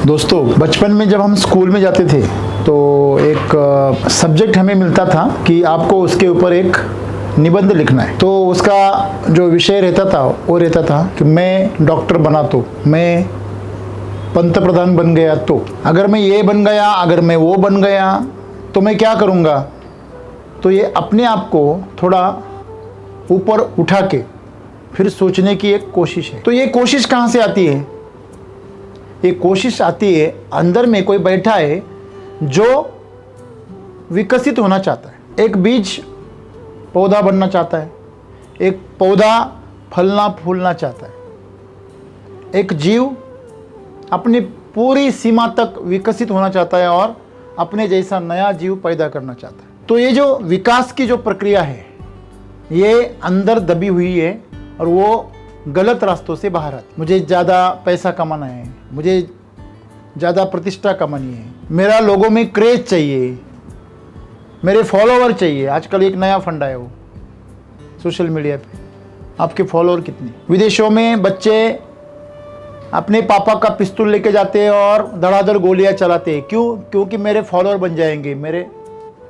दोस्तों, बचपन में जब हम स्कूल में जाते थे तो एक सब्जेक्ट हमें मिलता था कि आपको उसके ऊपर एक निबंध लिखना है। तो उसका जो विषय रहता था वो रहता था कि मैं डॉक्टर बना तो, मैं पंतप्रधान बन गया तो, अगर मैं ये बन गया, अगर मैं वो बन गया तो मैं क्या करूँगा। तो ये अपने आप को थोड़ा ऊपर उठा के फिर सोचने की एक कोशिश है। तो ये कोशिश कहाँ से आती है? ये कोशिश आती है अंदर में कोई बैठा है जो विकसित होना चाहता है। एक बीज पौधा बनना चाहता है, एक पौधा फलना फूलना चाहता है, एक जीव अपनी पूरी सीमा तक विकसित होना चाहता है और अपने जैसा नया जीव पैदा करना चाहता है। तो ये जो विकास की जो प्रक्रिया है ये अंदर दबी हुई है और वो गलत रास्तों से बाहर आती है। मुझे ज़्यादा पैसा कमाना है, मुझे ज़्यादा प्रतिष्ठा कमानी है, मेरा लोगों में क्रेज चाहिए, मेरे फॉलोवर चाहिए। आजकल एक नया फंडा है वो सोशल मीडिया पे, आपके फॉलोअर कितने। विदेशों में बच्चे अपने पापा का पिस्तौल लेके जाते हैं और धड़ाधड़ गोलियां चलाते हैं। क्यों? क्योंकि मेरे फॉलोअर बन जाएंगे,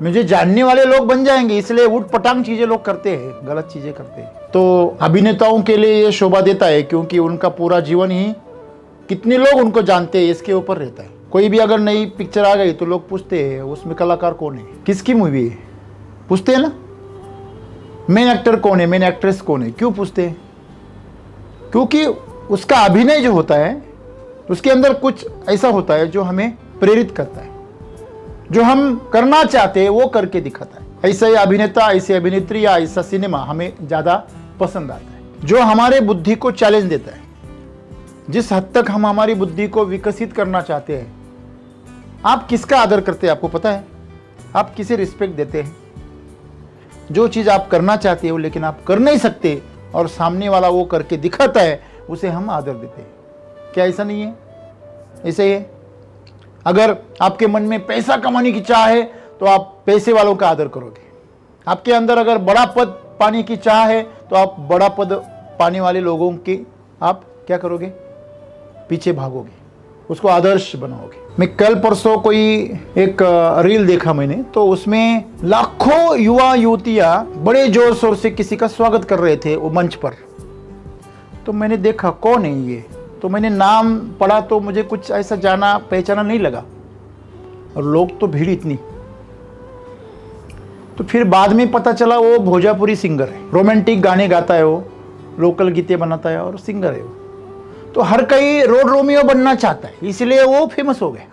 मुझे जानने वाले लोग बन जाएंगे, इसलिए उठ पटांग चीज़ें लोग करते हैं, गलत चीज़ें करते हैं। तो अभिनेताओं के लिए ये शोभा देता है क्योंकि उनका पूरा जीवन ही कितने लोग उनको जानते हैं इसके ऊपर रहता है। कोई भी अगर नई पिक्चर आ गई तो लोग पूछते हैं उसमें कलाकार कौन है, किसकी मूवी है, पूछते हैं ना। मेन एक्टर कौन है, मेन एक्ट्रेस कौन है, क्यों पूछते हैं? क्योंकि उसका अभिनय जो होता है उसके अंदर कुछ ऐसा होता है जो हमें प्रेरित करता है, जो हम करना चाहते हैं वो करके दिखाता है। ऐसा ही अभिनेता, ऐसी अभिनेत्री या ऐसा सिनेमा हमें ज़्यादा पसंद आता है जो हमारे बुद्धि को चैलेंज देता है। जिस हद तक हम हमारी बुद्धि को विकसित करना चाहते हैं। आप किसका आदर करते हैं आपको पता है? आप किसे रिस्पेक्ट देते हैं? जो चीज़ आप करना चाहते हो लेकिन आप कर नहीं सकते और सामने वाला वो करके दिखाता है, उसे हम आदर देते हैं। क्या ऐसा नहीं है? ऐसा ही है। अगर आपके मन में पैसा कमाने की चाह है तो आप पैसे वालों का आदर करोगे। आपके अंदर अगर बड़ा पद पाने की चाह है तो आप बड़ा पद पाने वाले लोगों की आप क्या करोगे? पीछे भागोगे, उसको आदर्श बनाओगे। मैं कल परसों कोई एक रील देखा मैंने, तो उसमें लाखों युवा युवतियां बड़े जोर शोर से किसी का स्वागत कर रहे थे वो मंच पर। तो मैंने देखा कौन है ये, तो मैंने नाम पढ़ा तो मुझे कुछ ऐसा जाना पहचाना नहीं लगा और लोग तो भीड़ इतनी। तो फिर बाद में पता चला वो भोजपुरी सिंगर है, रोमांटिक गाने गाता है, वो लोकल गीतें बनाता है और सिंगर है वो। तो हर कोई रोड रोमियो बनना चाहता है, इसलिए वो फेमस हो गया।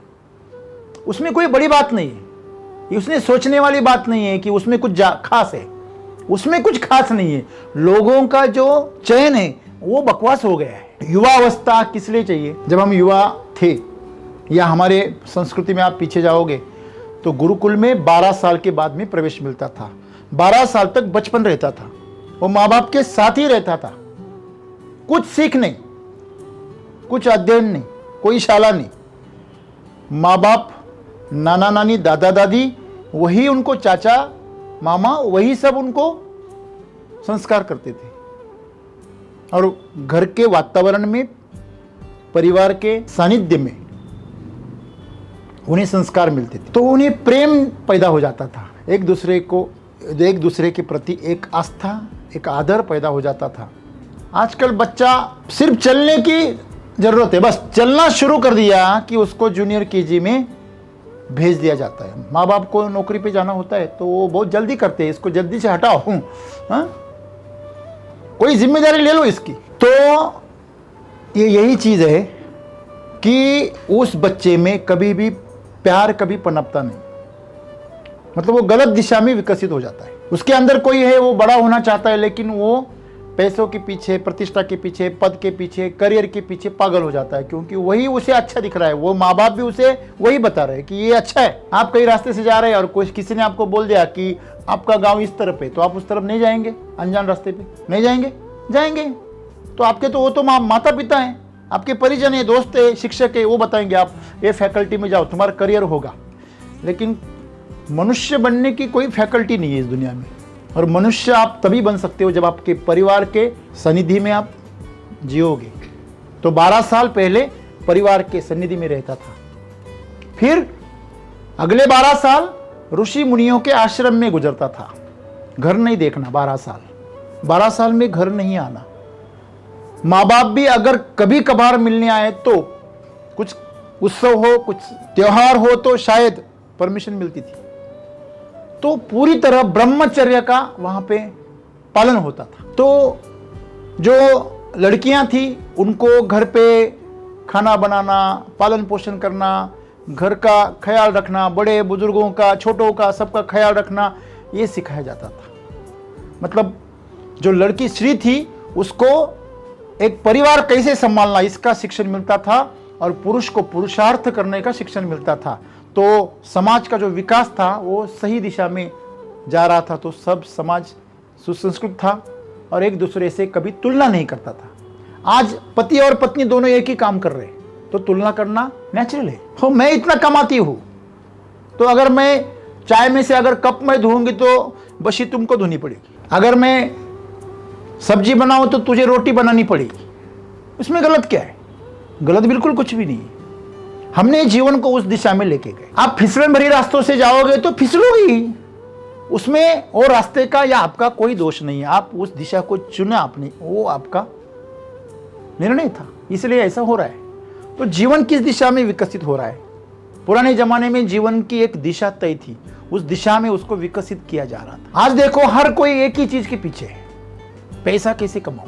उसमें कोई बड़ी बात नहीं है, उसने सोचने वाली बात नहीं है कि उसमें कुछ खास है, उसमें कुछ खास नहीं है। लोगों का जो चयन है वो बकवास हो गया है। युवा अवस्था किस लिए चाहिए? जब हम युवा थे या हमारे संस्कृति में आप पीछे जाओगे तो गुरुकुल में 12 साल के बाद में प्रवेश मिलता था। 12 साल तक बचपन रहता था, वो माँ बाप के साथ ही रहता था। कुछ सीख नहीं, कुछ अध्ययन नहीं, कोई शाला नहीं। माँ बाप, नाना नानी, दादा दादी, वही उनको चाचा मामा, वही सब उनको संस्कार करते थे और घर के वातावरण में, परिवार के सानिध्य में उन्हें संस्कार मिलते थे। तो उन्हें प्रेम पैदा हो जाता था, एक दूसरे के प्रति एक आस्था, एक आदर पैदा हो जाता था। आजकल बच्चा सिर्फ चलने की जरूरत है, बस चलना शुरू कर दिया कि उसको जूनियर केजी में भेज दिया जाता है। माँ बाप को नौकरी पे जाना होता है तो वो बहुत जल्दी करते हैं, इसको जल्दी से हटाओ, कोई जिम्मेदारी ले लो इसकी। तो ये यही चीज़ है कि उस बच्चे में कभी भी प्यार कभी पनपता नहीं, मतलब वो गलत दिशा में विकसित हो जाता है। उसके अंदर कोई है, वो बड़ा होना चाहता है लेकिन वो पैसों के पीछे, प्रतिष्ठा के पीछे, पद के पीछे, करियर के पीछे पागल हो जाता है क्योंकि वही उसे अच्छा दिख रहा है। वो माँ बाप भी उसे वही बता रहे हैं कि ये अच्छा है। आप कई रास्ते से जा रहे हैं और किसी ने आपको बोल दिया कि आपका गांव इस तरफ है, तो आप उस तरफ नहीं जाएंगे, अनजान रास्ते पे नहीं जाएंगे। तो आपके तो वो तो माता पिता हैं, आपके परिजन है, दोस्त है, शिक्षक है, वो बताएंगे आप ये फैकल्टी में जाओ, तुम्हारा करियर होगा। लेकिन मनुष्य बनने की कोई फैकल्टी नहीं है इस दुनिया में। और मनुष्य आप तभी बन सकते हो जब आपके परिवार के सानिध्य में आप जियोगे। तो 12 साल पहले परिवार के सन्निधि में रहता था। फिर अगले 12 साल ऋषि मुनियों के आश्रम में गुजरता था। घर नहीं देखना 12 साल में घर नहीं आना। माँ बाप भी अगर कभी कभार मिलने आए तो कुछ उत्सव हो, कुछ त्योहार हो तो शायद परमिशन मिलती थी। तो पूरी तरह ब्रह्मचर्य का वहां पे पालन होता था। तो जो लड़कियां थी उनको घर पे खाना बनाना, पालन पोषण करना, घर का ख्याल रखना, बड़े बुजुर्गों का, छोटों का, सबका ख्याल रखना, ये सिखाया जाता था। मतलब जो लड़की स्त्री थी उसको एक परिवार कैसे संभालना इसका शिक्षण मिलता था और पुरुष को पुरुषार्थ करने का शिक्षण मिलता था। तो समाज का जो विकास था वो सही दिशा में जा रहा था। तो सब समाज सुसंस्कृत था और एक दूसरे से कभी तुलना नहीं करता था। आज पति और पत्नी दोनों एक ही काम कर रहे हैं तो तुलना करना नेचुरल है। हो मैं इतना कमाती हूँ तो अगर मैं चाय में से अगर कप में धोऊंगी तो बशी तुमको धोनी पड़ेगी, अगर मैं सब्जी बनाऊं तो तुझे रोटी बनानी पड़ेगी। इसमें गलत क्या है? गलत बिल्कुल कुछ भी नहीं है। हमने जीवन को उस दिशा में लेके गए। आप फिसलन भरी रास्तों से जाओगे तो फिसलोगे, उसमें और रास्ते का या आपका कोई दोष नहीं है। आप उस दिशा को चुना आपने, वो आपका निर्णय था, इसलिए ऐसा हो रहा है। तो जीवन किस दिशा में विकसित हो रहा है? पुराने जमाने में जीवन की एक दिशा तय थी, उस दिशा में उसको विकसित किया जा रहा था। आज देखो हर कोई एक ही चीज के पीछे है, पैसा कैसे कमाओ।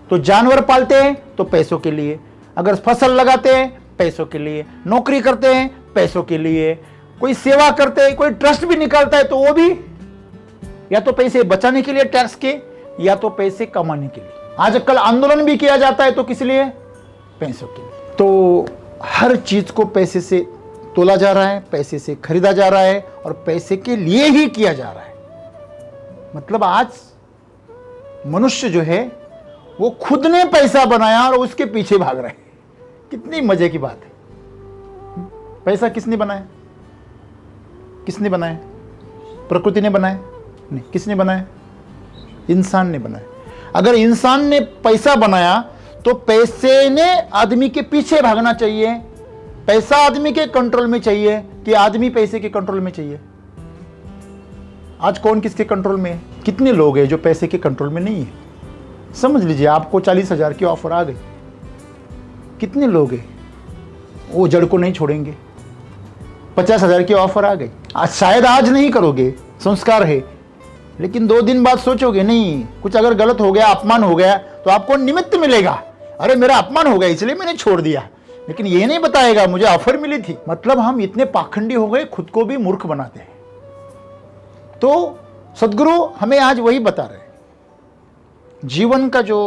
तो जानवर पालते हैं तो पैसों के लिए, अगर फसल लगाते हैं पैसों के लिए, नौकरी करते हैं पैसों के लिए, कोई सेवा करते हैं, कोई ट्रस्ट भी निकालता है तो वो भी या तो पैसे बचाने के लिए टैक्स के, या तो पैसे कमाने के लिए। आजकल आंदोलन भी किया जाता है तो किस लिए? पैसों के लिए। तो हर चीज को पैसे से तोला जा रहा है, पैसे से खरीदा जा रहा है और पैसे के लिए ही किया जा रहा है। मतलब आज मनुष्य जो है वो खुद ने पैसा बनाया और उसके पीछे भाग रहा है। कितनी मजे की बात है। पैसा किसने बनाया? किसने बनाया? प्रकृति ने बनाया? नहीं। किसने बनाया? इंसान ने बनाया। अगर इंसान ने पैसा बनाया तो पैसे ने आदमी के पीछे भागना चाहिए। पैसा आदमी के कंट्रोल में चाहिए कि आदमी पैसे के कंट्रोल में चाहिए? आज कौन किसके कंट्रोल में है? कितने लोग हैं जो पैसे के कंट्रोल में नहीं है? समझ लीजिए आपको 40,000 की ऑफर आ गई, कितने लोग हैं वो जड़ को नहीं छोड़ेंगे? 50,000 की ऑफर आ गई, शायद आज नहीं करोगे, संस्कार है, लेकिन 2 दिन बाद सोचोगे नहीं, कुछ अगर गलत हो गया, अपमान हो गया तो आपको निमित्त मिलेगा, अरे मेरा अपमान हो गया इसलिए मैंने छोड़ दिया, लेकिन ये नहीं बताएगा मुझे ऑफर मिली थी। मतलब हम इतने पाखंडी हो गए, खुद को भी मूर्ख बनाते हैं। तो सदगुरु हमें आज वही बता रहे हैं, जीवन का जो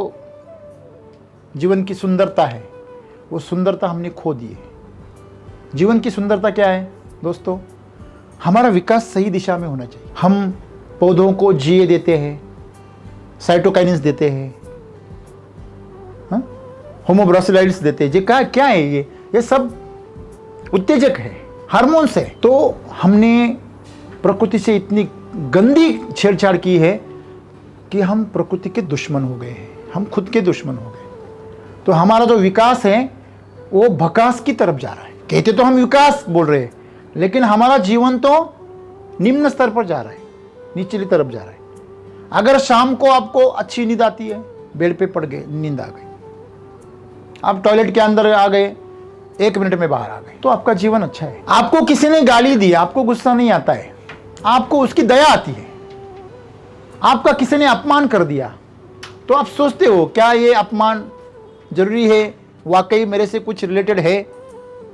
जीवन की सुंदरता है वो सुंदरता हमने खो दी है। जीवन की सुंदरता क्या है दोस्तों? हमारा विकास सही दिशा में होना चाहिए। हम पौधों को जिए देते हैं, साइटोकाइनिन्स देते हैं, होमोब्रासिलाइड्स देते हैं, क्या क्या है ये सब उत्तेजक है, हार्मोन्स है। तो हमने प्रकृति से इतनी गंदी छेड़छाड़ की है कि हम प्रकृति के दुश्मन हो गए हैं, हम खुद के दुश्मन हो गए। तो हमारा जो विकास है वो भकास की तरफ जा रहा है। कहते तो हम विकास बोल रहे हैं, लेकिन हमारा जीवन तो निम्न स्तर पर जा रहा है, निचली तरफ जा रहा है। अगर शाम को आपको अच्छी नींद आती है, बेड पे पड़ गए, नींद आ गई, आप टॉयलेट के अंदर आ गए, 1 मिनट में बाहर आ गए, तो आपका जीवन अच्छा है। आपको किसी ने गाली दी, आपको गुस्सा नहीं आता है, आपको उसकी दया आती है। आपका किसी ने अपमान कर दिया तो आप सोचते हो क्या ये अपमान जरूरी है, वाकई मेरे से कुछ रिलेटेड है?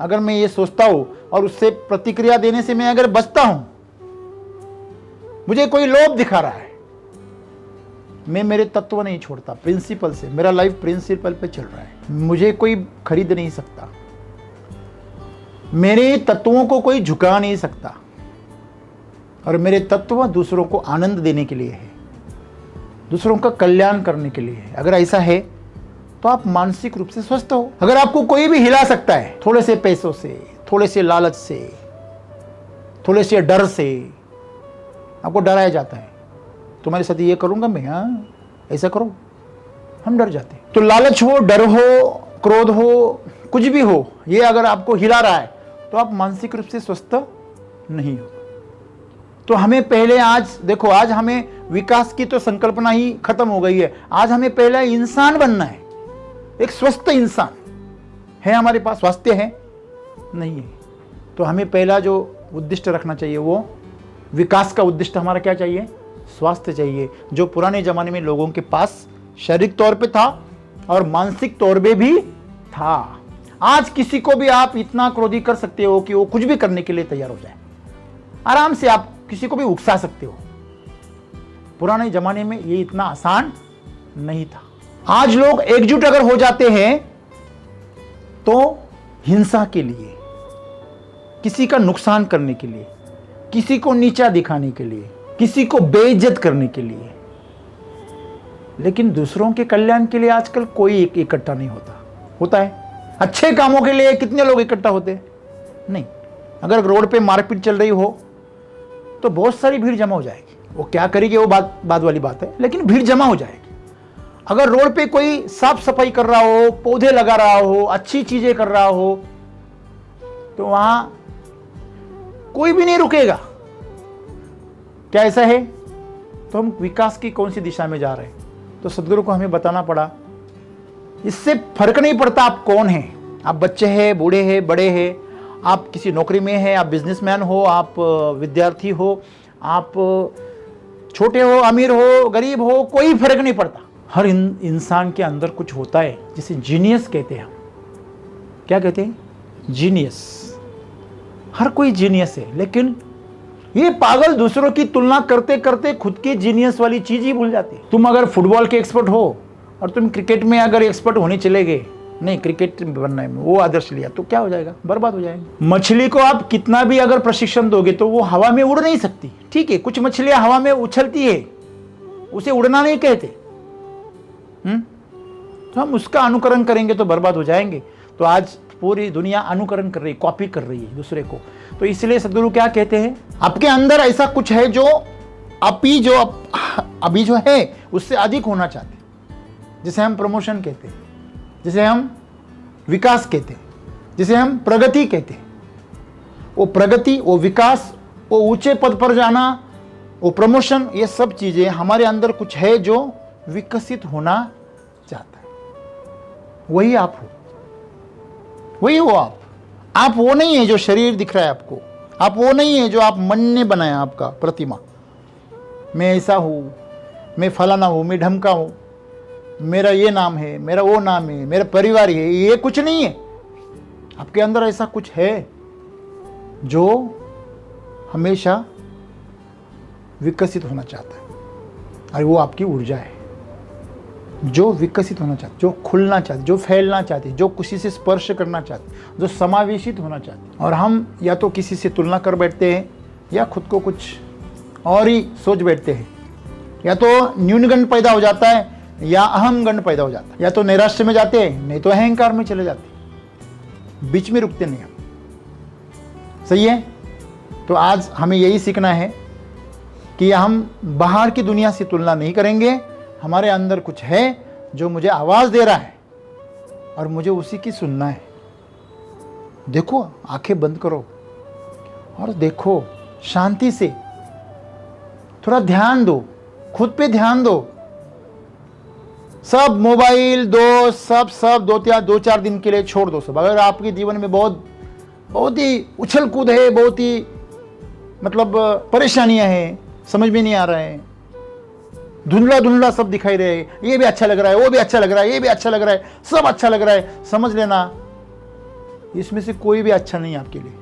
अगर मैं ये सोचता हूं और उससे प्रतिक्रिया देने से मैं अगर बचता हूं, मुझे कोई लोभ दिखा रहा है, मैं मेरे तत्व नहीं छोड़ता, प्रिंसिपल से, मेरा लाइफ प्रिंसिपल पे चल रहा है, मुझे कोई खरीद नहीं सकता, मेरे तत्वों को कोई झुका नहीं सकता, और मेरे तत्व दूसरों को आनंद देने के लिए है, दूसरों का कल्याण करने के लिए है। अगर ऐसा है तो आप मानसिक रूप से स्वस्थ हो। अगर आपको कोई भी हिला सकता है, थोड़े से पैसों से, थोड़े से लालच से, थोड़े से डर से, आपको डराया जाता है, तुम्हारे साथ ये करूंगा मैं, हाँ ऐसा करो, हम डर जाते हैं। तो लालच हो, डर हो, क्रोध हो, कुछ भी हो, ये अगर आपको हिला रहा है तो आप मानसिक रूप से स्वस्थ नहीं हो। तो हमें पहले, आज देखो, आज हमें विकास की तो संकल्पना ही खत्म हो गई है। आज हमें पहले इंसान बनना है, एक स्वस्थ इंसान है। हमारे पास स्वास्थ्य है नहीं है, तो हमें पहला जो उद्दिष्ट रखना चाहिए वो विकास का उद्दिष्ट हमारा क्या चाहिए? स्वास्थ्य चाहिए, जो पुराने जमाने में लोगों के पास शारीरिक तौर पे था और मानसिक तौर पे भी था। आज किसी को भी आप इतना क्रोधी कर सकते हो कि वो कुछ भी करने के लिए तैयार हो जाए। आराम से आप किसी को भी उकसा सकते हो। पुराने जमाने में ये इतना आसान नहीं था। आज लोग एकजुट अगर हो जाते हैं तो हिंसा के लिए, किसी का नुकसान करने के लिए, किसी को नीचा दिखाने के लिए, किसी को बेइज्जत करने के लिए। लेकिन दूसरों के कल्याण के लिए आजकल कोई इकट्ठा नहीं होता है। अच्छे कामों के लिए कितने लोग इकट्ठा होते हैं? नहीं। अगर रोड पे मारपीट चल रही हो तो बहुत सारी भीड़ जमा हो जाएगी। वो क्या करेगी वो बात वाली बात है, लेकिन भीड़ जमा हो जाएगी। अगर रोड पे कोई साफ सफाई कर रहा हो, पौधे लगा रहा हो, अच्छी चीजें कर रहा हो, तो वहां कोई भी नहीं रुकेगा। क्या ऐसा है? तो हम विकास की कौन सी दिशा में जा रहे हैं? तो सदगुरु को हमें बताना पड़ा। इससे फर्क नहीं पड़ता आप कौन हैं, आप बच्चे हैं, बूढ़े हैं, बड़े हैं, आप किसी नौकरी में हैं, आप बिजनेसमैन हो, आप विद्यार्थी हो, आप छोटे हो, अमीर हो, गरीब हो, कोई फर्क नहीं पड़ता। हर इंसान के अंदर कुछ होता है जिसे जीनियस कहते हैं। क्या कहते हैं? जीनियस। हर कोई जीनियस है, लेकिन ये पागल दूसरों की तुलना करते करते खुद की जीनियस वाली चीज ही भूल जाती है। तुम अगर फुटबॉल के एक्सपर्ट हो और तुम क्रिकेट में अगर एक्सपर्ट होने चले गए, नहीं क्रिकेट बनना है वो आदर्श लिया, तो क्या हो जाएगा? बर्बाद हो जाएगा। मछली को आप कितना भी अगर प्रशिक्षण दोगे तो वो हवा में उड़ नहीं सकती। ठीक है, कुछ मछलियां हवा में उछलती है, उसे उड़ना नहीं कहते। तो हम उसका अनुकरण करेंगे तो बर्बाद हो जाएंगे। तो आज पूरी दुनिया अनुकरण कर रही है, कॉपी कर रही है दूसरे को। तो इसलिए सदगुरु क्या कहते हैं? आपके अंदर ऐसा कुछ है जो अभी जो है उससे अधिक होना चाहते हैं, जिसे हम प्रमोशन कहते हैं, जिसे हम विकास कहते हैं, जिसे हम प्रगति कहते हैं। वो प्रगति, वो विकास, वो ऊंचे पद पर जाना, वो प्रमोशन, ये सब चीजें हमारे अंदर कुछ है जो विकसित होना चाहता है। वही आप हो, वही हो आप। आप वो नहीं है जो शरीर दिख रहा है आपको, आप वो नहीं है जो आप मन ने बनाया आपका प्रतिमा। मैं ऐसा हूं, मैं फलाना हूं, मैं ढमका हूं, मेरा ये नाम है, मेरा वो नाम है, मेरा परिवार है, ये कुछ नहीं है। आपके अंदर ऐसा कुछ है जो हमेशा विकसित होना चाहता है, और वो आपकी ऊर्जा है जो विकसित होना चाहती, जो खुलना चाहती, जो फैलना चाहती, जो किसी से स्पर्श करना चाहती, जो समावेशित होना चाहती। और हम या तो किसी से तुलना कर बैठते हैं या खुद को कुछ और ही सोच बैठते हैं। या तो न्यूनगंड पैदा हो जाता है या अहमगंड पैदा हो जाता है। या तो नैराश्य में जाते हैं, नहीं तो अहंकार में चले जाते हैं, बीच में रुकते नहीं हम। सही है? तो आज हमें यही सीखना है कि हम बाहर की दुनिया से तुलना नहीं करेंगे। हमारे अंदर कुछ है जो मुझे आवाज दे रहा है और मुझे उसी की सुनना है। देखो, आंखें बंद करो और देखो, शांति से थोड़ा ध्यान दो, खुद पे ध्यान दो। सब मोबाइल दोस्त सब 2-4 दिन के लिए छोड़ दो सब। अगर आपके जीवन में बहुत ही उछल कूद है, बहुत ही मतलब परेशानियां हैं, समझ में नहीं आ रहा है, धुंधला सब दिखाई रहे, ये भी अच्छा लग रहा है, वो भी अच्छा लग रहा है, ये भी अच्छा लग रहा है, सब अच्छा लग रहा है, समझ लेना इसमें से कोई भी अच्छा नहीं आपके लिए।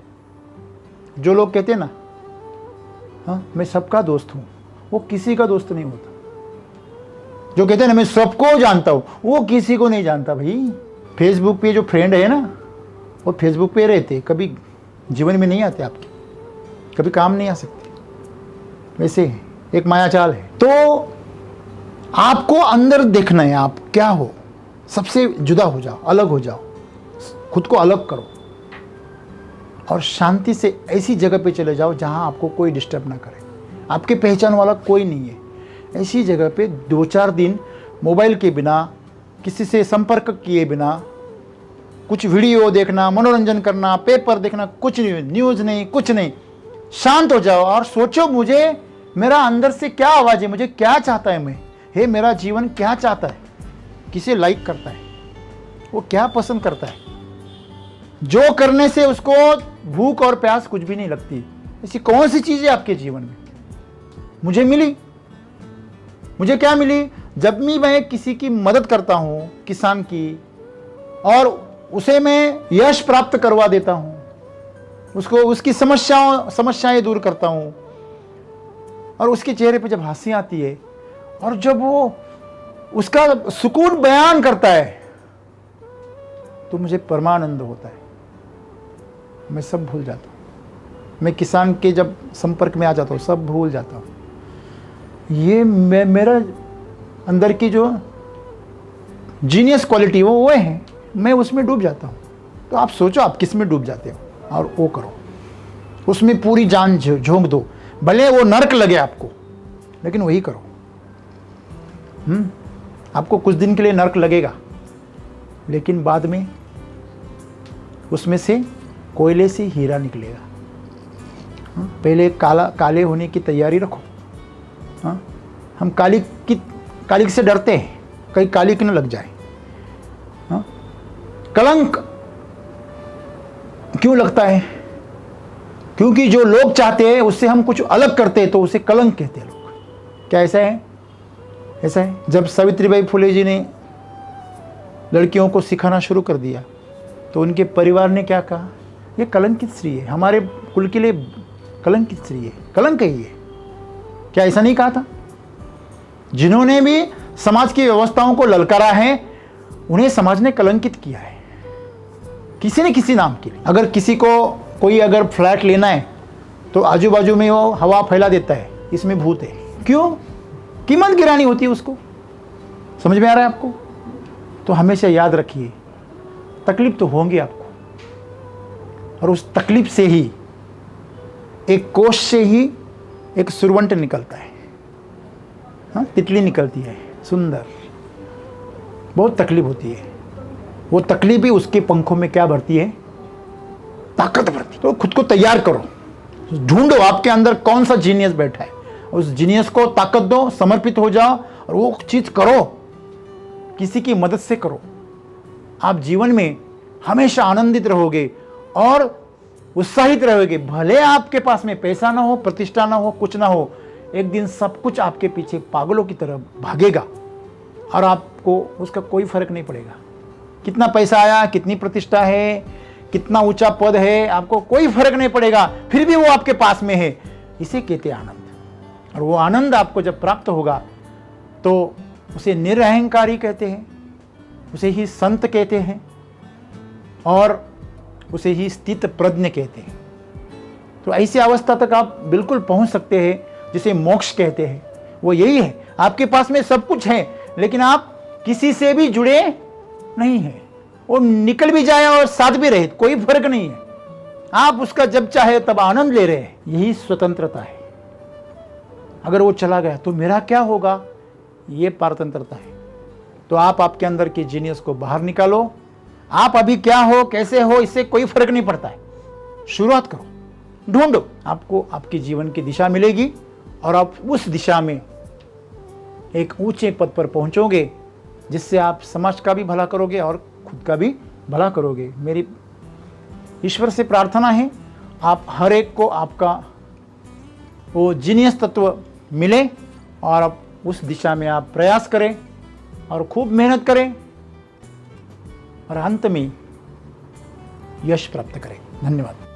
जो लोग कहते हैं ना, हाँ मैं सबका दोस्त हूं, वो किसी का दोस्त नहीं होता। जो कहते हैं ना मैं सबको जानता हूं, वो किसी को नहीं जानता भाई। फेसबुक पे जो फ्रेंड है ना, वो फेसबुक पे रहते, कभी जीवन में नहीं आते आपके, कभी काम नहीं आ सकते। वैसे एक मायाजाल है। तो आपको अंदर देखना है आप क्या हो, सबसे जुदा हो जाओ, अलग हो जाओ, खुद को अलग करो और शांति से ऐसी जगह पे चले जाओ जहां आपको कोई डिस्टर्ब ना करे, आपके पहचान वाला कोई नहीं है। ऐसी जगह पे 2-4 दिन मोबाइल के बिना, किसी से संपर्क किए बिना, कुछ वीडियो देखना, मनोरंजन करना, पेपर देखना, कुछ नहीं, न्यूज़ नहीं, कुछ नहीं। शांत हो जाओ और सोचो, मुझे मेरा अंदर से क्या आवाज़ है, मुझे क्या चाहता है मैं, हे मेरा जीवन क्या चाहता है, किसे लाइक करता है, वो क्या पसंद करता है, जो करने से उसको भूख और प्यास कुछ भी नहीं लगती। ऐसी कौन सी चीज़ है आपके जीवन में? मुझे मिली। मुझे क्या मिली? जब भी मैं किसी की मदद करता हूँ, किसान की, और उसे मैं यश प्राप्त करवा देता हूँ, उसको उसकी समस्याएं दूर करता हूँ, और उसके चेहरे पे जब हंसी आती है और जब वो उसका सुकून बयान करता है तो मुझे परमानंद होता है। मैं सब भूल जाता हूँ। मैं किसान के जब संपर्क में आ जाता हूँ सब भूल जाता हूँ। ये मेरा अंदर की जो जीनियस क्वालिटी वो है, मैं उसमें डूब जाता हूँ। तो आप सोचो आप किस में डूब जाते हो और वो करो, उसमें पूरी जान झोंक दो। भले वो नर्क लगे आपको, लेकिन वही करो। आपको कुछ दिन के लिए नर्क लगेगा, लेकिन बाद में उसमें से कोयले से हीरा निकलेगा। पहले काले होने की तैयारी रखो। हम कालिक से डरते हैं, कहीं कालिक न लग जाए। कलंक क्यों लगता है? क्योंकि जो लोग चाहते हैं उससे हम कुछ अलग करते हैं तो उसे कलंक कहते हैं लोग। क्या ऐसा है? ऐसा है। जब सावित्रीबाई फुले जी ने लड़कियों को सिखाना शुरू कर दिया तो उनके परिवार ने क्या कहा? ये कलंकित स्त्री है, हमारे कुल के लिए कलंकित स्त्री है, कलंक है ये। क्या ऐसा नहीं कहा था? जिन्होंने भी समाज की व्यवस्थाओं को ललकारा है उन्हें समाज ने कलंकित किया है, किसी न किसी नाम के लिए। अगर किसी को कोई अगर फ्लैट लेना है तो आजू बाजू में वो हवा फैला देता है, इसमें भूत है। क्यों? कीमत गिरानी होती है उसको। समझ में आ रहा है आपको? तो हमेशा याद रखिए, तकलीफ तो होंगी आपको, और उस तकलीफ से ही, एक कोश से ही एक सुरवंट निकलता है। तितली निकलती है सुंदर, बहुत तकलीफ होती है। वो तकलीफ ही उसके पंखों में क्या भरती है? ताकत भरती। तो खुद को तैयार करो, ढूंढो आपके अंदर कौन सा जीनियस बैठा है, उस जीनियस को ताकत दो, समर्पित हो जाओ और वो चीज करो, किसी की मदद से करो। आप जीवन में हमेशा आनंदित रहोगे और उत्साहित रहोगे। भले आपके पास में पैसा ना हो, प्रतिष्ठा ना हो, कुछ ना हो, एक दिन सब कुछ आपके पीछे पागलों की तरह भागेगा और आपको उसका कोई फर्क नहीं पड़ेगा। कितना पैसा आया, कितनी प्रतिष्ठा है, कितना ऊंचा पद है, आपको कोई फर्क नहीं पड़ेगा, फिर भी वो आपके पास में है। इसे कहते हैं आनंद। और वो आनंद आपको जब प्राप्त होगा तो उसे निरअहंकारी कहते हैं, उसे ही संत कहते हैं और उसे ही स्थित प्रज्ञ कहते हैं। तो ऐसी अवस्था तक आप बिल्कुल पहुंच सकते हैं जिसे मोक्ष कहते हैं। वो यही है, आपके पास में सब कुछ है लेकिन आप किसी से भी जुड़े नहीं है। वो निकल भी जाए और साथ भी रहे, कोई फर्क नहीं है। आप उसका जब चाहे तब आनंद ले रहे हैं। यही स्वतंत्रता है। अगर वो चला गया तो मेरा क्या होगा, ये पारतंत्रता है। तो आप आपके अंदर के जीनियस को बाहर निकालो। आप अभी क्या हो, कैसे हो, इससे कोई फर्क नहीं पड़ता है। शुरुआत करो, ढूंढो, आपको आपके जीवन की दिशा मिलेगी और आप उस दिशा में एक ऊंचे पद पर पहुंचोगे जिससे आप समाज का भी भला करोगे और खुद का भी भला करोगे। मेरी ईश्वर से प्रार्थना है आप हर एक को आपका वो जीनियस तत्व मिले और आप उस दिशा में आप प्रयास करें और खूब मेहनत करें और अंत में यश प्राप्त करें। धन्यवाद।